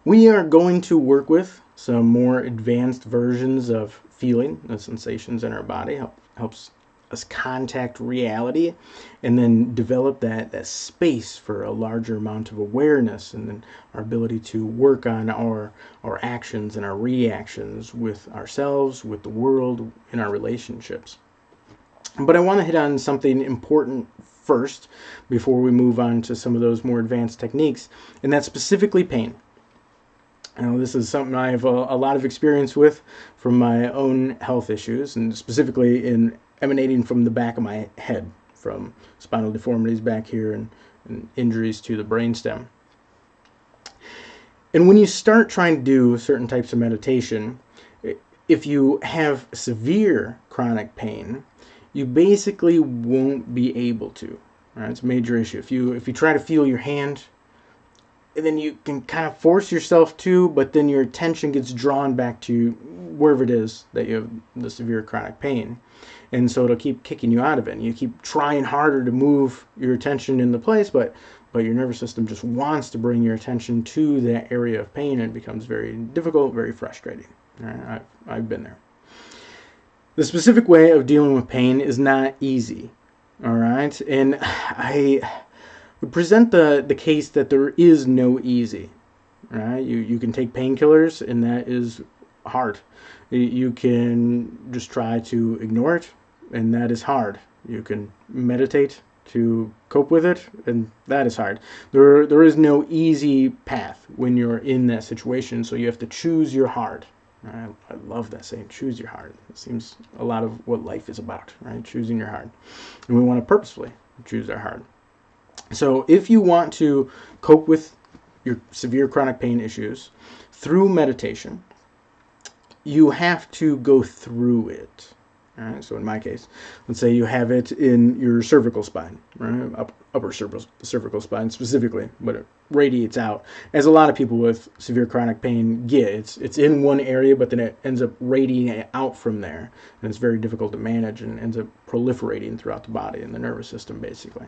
We are going to work with some more advanced versions of feeling the sensations in our body. Helps us contact reality and then develop that space for a larger amount of awareness, and then our ability to work on our actions and our reactions with ourselves, with the world, in our relationships. But I want to hit on something important first before we move on to some of those more advanced techniques, and that's specifically pain. Now, this is something I have a lot of experience with from my own health issues, and specifically in emanating from the back of my head, from spinal deformities back here and injuries to the brainstem. And when you start trying to do certain types of meditation, if you have severe chronic pain, you basically won't be able to. Right? It's a major issue. If you try to feel your hand, and then you can kind of force yourself to, but then your attention gets drawn back to wherever it is that you have the severe chronic pain. And so it'll keep kicking you out of it. And you keep trying harder to move your attention in the place, but your nervous system just wants to bring your attention to that area of pain, and it becomes very difficult, very frustrating. Right? I've been there. The specific way of dealing with pain is not easy. All right? And I would present the case that there is no easy. Right? You can take painkillers, and that is hard. You can just try to ignore it, and that is hard. You can meditate to cope with it, and that is hard. There is no easy path when you're in that situation, so you have to choose your hard. I love that saying, choose your hard. It seems a lot of what life is about, right? Choosing your hard. And we want to purposefully choose our hard. So if you want to cope with your severe chronic pain issues through meditation, you have to go through it. All right? So in my case, let's say you have it in your cervical spine, right? Upper cervical spine specifically, but it radiates out, as a lot of people with severe chronic pain get. It's in one area, but then it ends up radiating out from there, and it's very difficult to manage and ends up proliferating throughout the body and the nervous system, basically.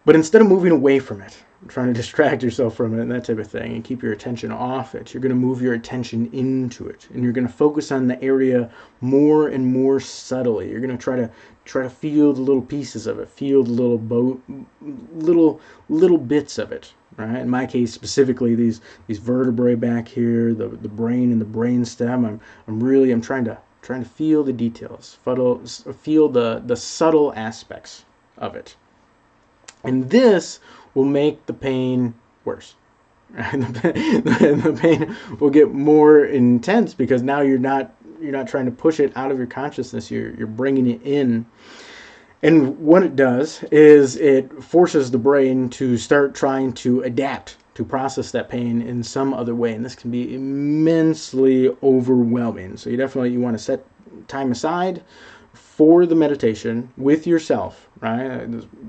But instead of moving away from it, trying to distract yourself from it and that type of thing, and keep your attention off it, you're going to move your attention into it, and you're going to focus on the area more and more subtly. You're going to try to feel the little pieces of it, feel the little bits of it. Right? In my case specifically, these vertebrae back here, the brain and the brain stem. I'm trying to feel the details, feel the subtle aspects of it. And this will make the pain worse. The pain will get more intense because now you're not trying to push it out of your consciousness. You're bringing it in. And what it does is it forces the brain to start trying to adapt to process that pain in some other way. And this can be immensely overwhelming. So you want to set time aside for the meditation with yourself, right?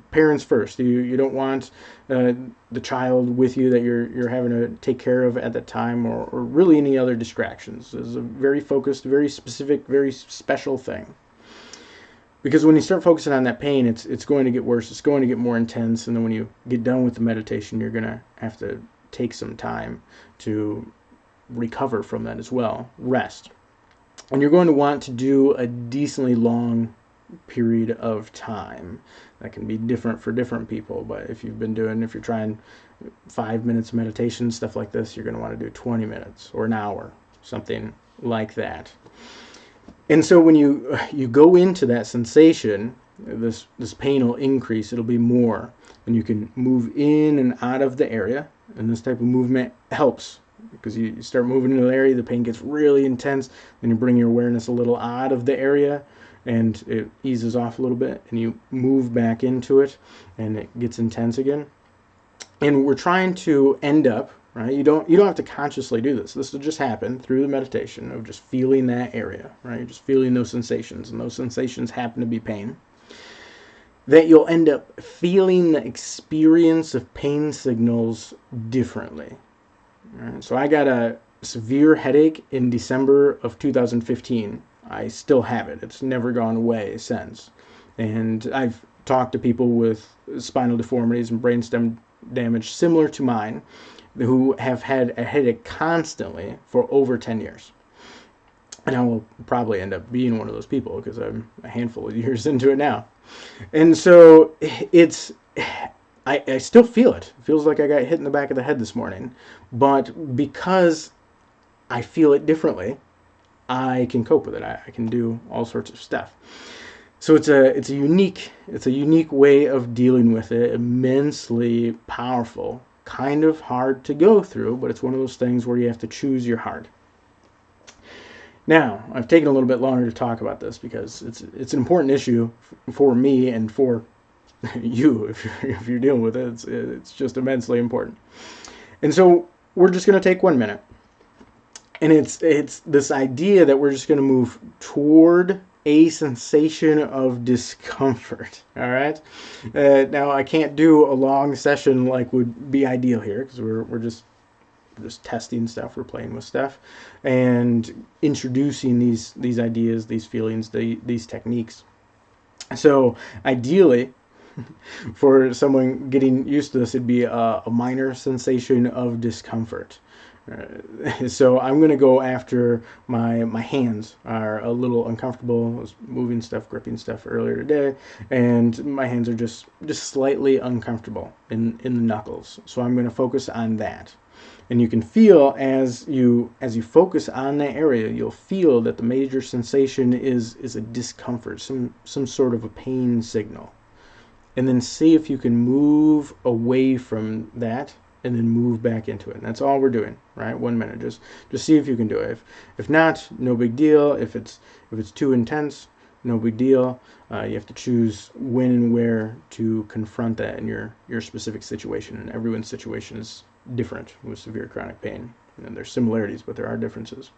Parents first. You don't want the child with you that you're having to take care of at that time, or really any other distractions. This is a very focused, very specific, very special thing. Because when you start focusing on that pain, it's going to get worse. It's going to get more intense, and then when you get done with the meditation, you're going to have to take some time to recover from that as well. Rest. And you're going to want to do a decently long period of time. That can be different for different people, but if you're trying 5 minutes of meditation, stuff like this, you're going to want to do 20 minutes or an hour, something like that. And so when you go into that sensation, this pain will increase. It'll be more, and you can move in and out of the area, and this type of movement helps. Because you start moving into the area, the pain gets really intense, then you bring your awareness a little out of the area, and it eases off a little bit, and you move back into it, and it gets intense again. And we're trying to end up, right? You don't have to consciously do this. This will just happen through the meditation of just feeling that area, right? You're just feeling those sensations, and those sensations happen to be pain. That you'll end up feeling the experience of pain signals differently. Right, so I got a severe headache in December of 2015. I still have it. It's never gone away since. And I've talked to people with spinal deformities and brainstem damage similar to mine. who have had a headache constantly for over 10 years. And I will probably end up being one of those people because I'm a handful of years into it now. And so it's, I still feel it. It feels like I got hit in the back of the head this morning. But because I feel it differently, I can cope with it. I can do all sorts of stuff. So it's a unique way of dealing with it. Immensely powerful, kind of hard to go through, but it's one of those things where you have to choose your heart. Now, I've taken a little bit longer to talk about this because it's an important issue for me and for you if you're dealing with it. It's just immensely important. And so we're just going to take 1 minute. And it's this idea that we're just going to move toward a sensation of discomfort. All right. Now I can't do a long session like would be ideal here because we're just testing stuff, we're playing with stuff, and introducing these ideas, these feelings, these techniques. So ideally, for someone getting used to this, it'd be a minor sensation of discomfort. So I'm going to go after my hands are a little uncomfortable. I was moving stuff, gripping stuff earlier today, and my hands are just slightly uncomfortable in the knuckles. So I'm going to focus on that. And you can feel as you focus on that area, you'll feel that the major sensation is a discomfort, some sort of a pain signal. And then see if you can move away from that and then move back into it. And that's all we're doing, right? 1 minute. Just see if you can do it. If not, no big deal. If it's too intense, no big deal. You have to choose when and where to confront that in your specific situation. And everyone's situation is different with severe chronic pain. And there's similarities, but there are differences.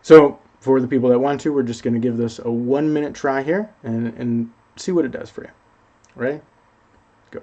So for the people that want to, we're just going to give this a 1 minute try here and see what it does for you. Ready? Go.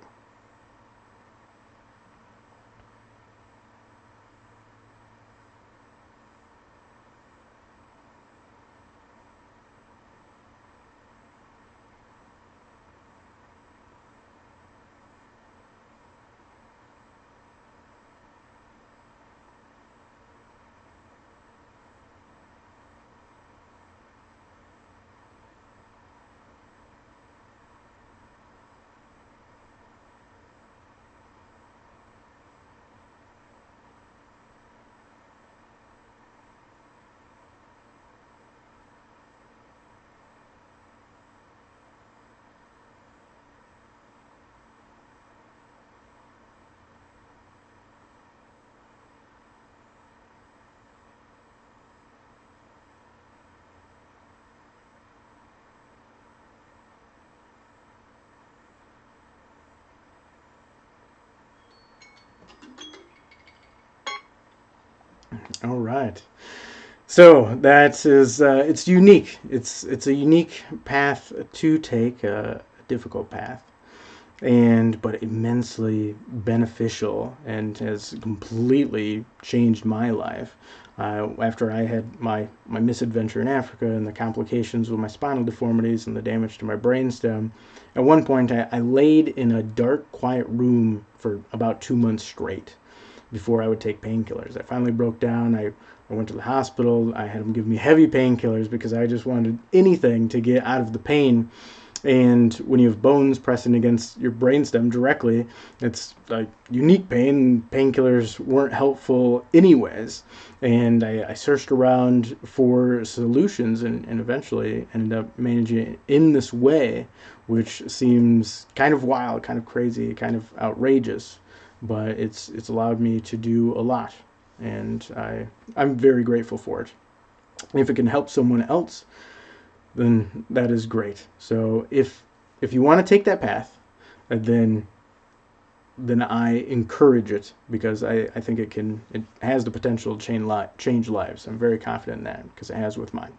All right. So that is it's unique. It's a unique path to take, a difficult path, but immensely beneficial and has completely changed my life. After I had my misadventure in Africa and the complications with my spinal deformities and the damage to my brainstem, at one point I laid in a dark, quiet room for about 2 months straight before I would take painkillers. I finally broke down. I went to the hospital. I had them give me heavy painkillers because I just wanted anything to get out of the pain. And when you have bones pressing against your brainstem directly, it's like unique pain. Painkillers weren't helpful anyways. And I searched around for solutions and eventually ended up managing it in this way, which seems kind of wild, kind of crazy, kind of outrageous. But it's allowed me to do a lot, and I'm very grateful for it. And if it can help someone else, then that is great. So if you want to take that path, then I encourage it because I think it has the potential to change lives. I'm very confident in that because it has with mine.